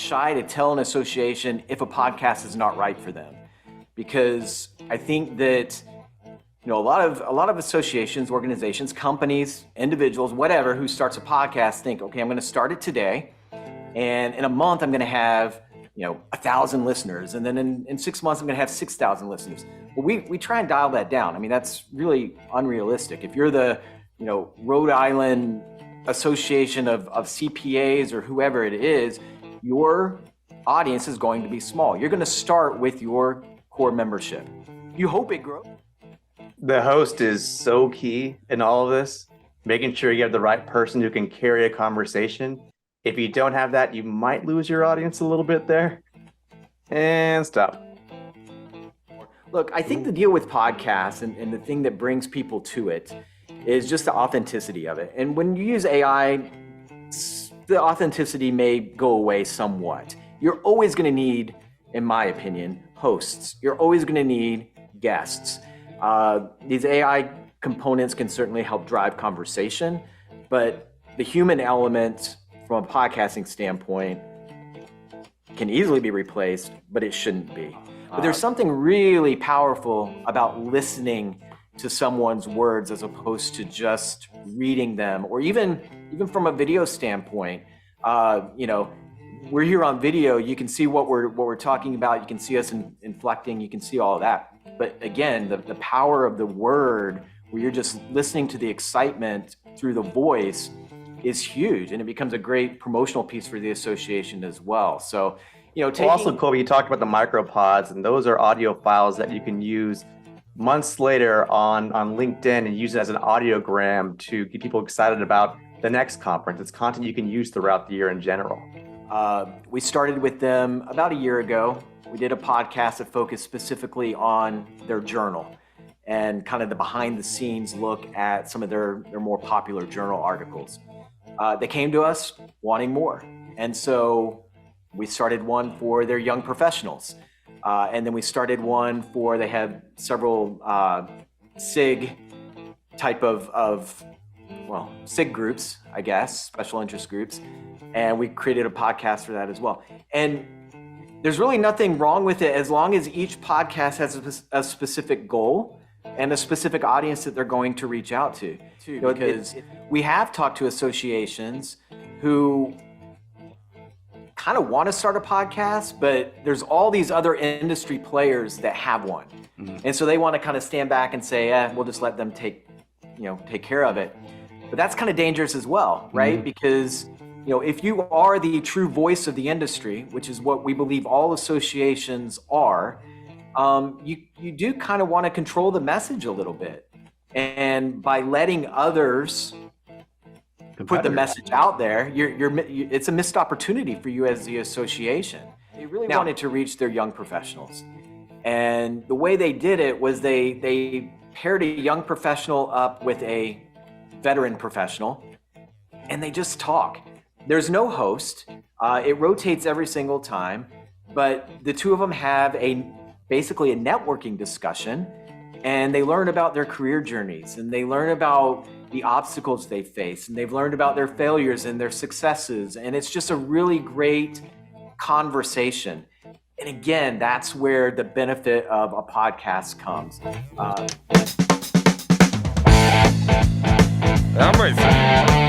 shy to tell an association if a podcast is not right for them, because I think that a lot of associations, organizations, companies, individuals, whatever, who starts a podcast think, okay, I'm going to start it today, and in a month I'm going to have 1,000 listeners, and then in 6 months I'm going to have 6,000 listeners. Well, we try and dial that down. I mean, that's really unrealistic. If you're the Rhode Island Association of CPAs or whoever it is, your audience is going to be small. You're going to start with your core membership. You hope it grows. The host is so key in all of this, making sure you have the right person who can carry a conversation. If you don't have that, you might lose your audience a little bit there. And stop. Look, I think the deal with podcasts and the thing that brings people to it is just the authenticity of it. And when you use AI, the authenticity may go away somewhat. You're always going to need, in my opinion, hosts. You're always going to need guests. These AI components can certainly help drive conversation, but the human element from a podcasting standpoint can easily be replaced, but it shouldn't be. But there's something really powerful about listening to someone's words as opposed to just reading them, or even from a video standpoint. We're here on video. You can see what we're talking about. You can see us inflecting. You can see all of that. But again, the power of the word, where you're just listening to the excitement through the voice, is huge, and it becomes a great promotional piece for the association as well. So, also, Colby, you talked about the micropods, and those are audio files that you can use months later on LinkedIn and use it as an audiogram to get people excited about the next conference. It's content you can use throughout the year in general. We started with them about a year ago. We did a podcast that focused specifically on their journal and kind of the behind the scenes look at some of their more popular journal articles. They came to us wanting more. And so we started one for their young professionals. And then we started one for, they have several SIG type of SIG groups, I guess, special interest groups. And we created a podcast for that as well. And there's really nothing wrong with it as long as each podcast has a specific goal and a specific audience that they're going to reach out to. Because we have talked to associations who kind of want to start a podcast, but there's all these other industry players that have one. Mm-hmm. And so they want to kind of stand back and say, we'll just let them take care of it. But that's kind of dangerous as well, right? Mm-hmm. Because if you are the true voice of the industry, which is what we believe all associations are, you do kind of want to control the message a little bit. And by letting others put the message out there, it's a missed opportunity for you as the association. They really wanted to reach their young professionals. And the way they did it was they paired a young professional up with a veteran professional, and they just talk. There's no host. It rotates every single time, but the two of them have basically a networking discussion, and they learn about their career journeys, and they learn about the obstacles they face, and they've learned about their failures and their successes, and it's just a really great conversation. And again, that's where the benefit of a podcast comes. I'm ready.